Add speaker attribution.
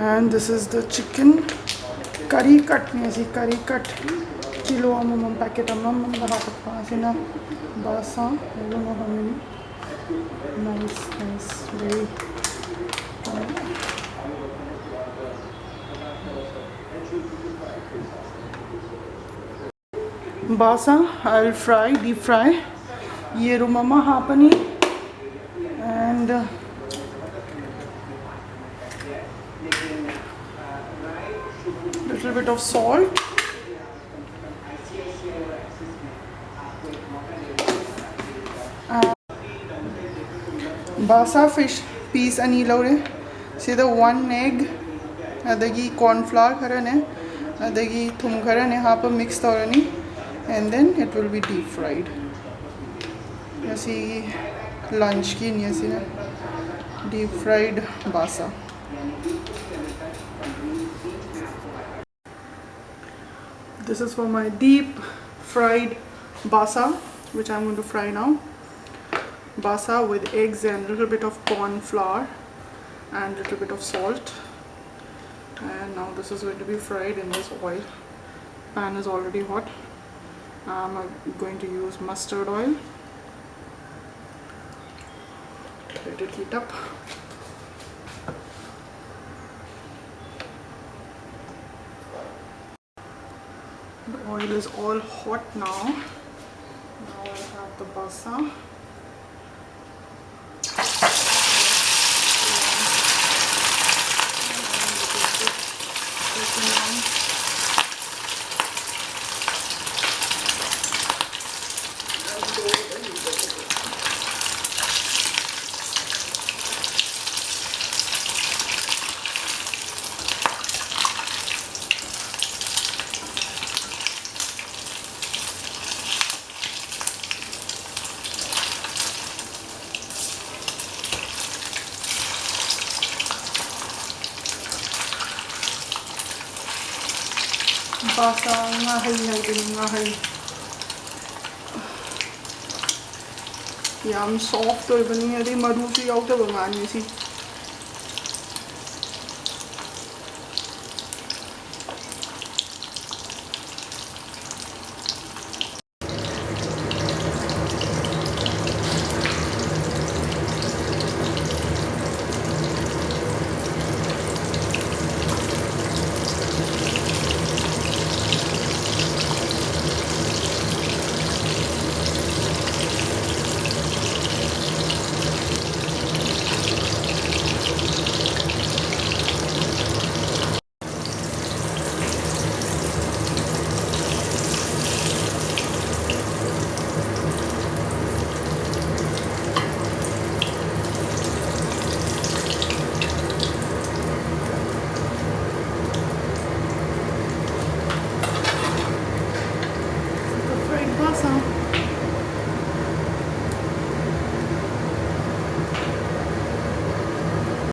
Speaker 1: And this is the chicken curry cut nesi curry cut kilo amam packet amam bahapasina basa. I don't know how many. Nice very basa. I'll fry, deep fry. Ye rumama hapani and little bit of salt. Basa fish piece ani laure. See the one egg. Adagi corn flour karane. Adagi thum karane hapa mix torani. And then it will be deep fried. You see lunch ki niya deep fried basa. This is for my deep fried basa, which I'm going to fry now. Basa with eggs and a little bit of corn flour and a little bit of salt. And now this is going to be fried in this oil. Pan is already hot. I'm going to use mustard oil. Let it heat up. The oil is all hot now. Now I have the basa. Basa ngahay. Yam soft or bani adi maru si out of bangani si. Basa.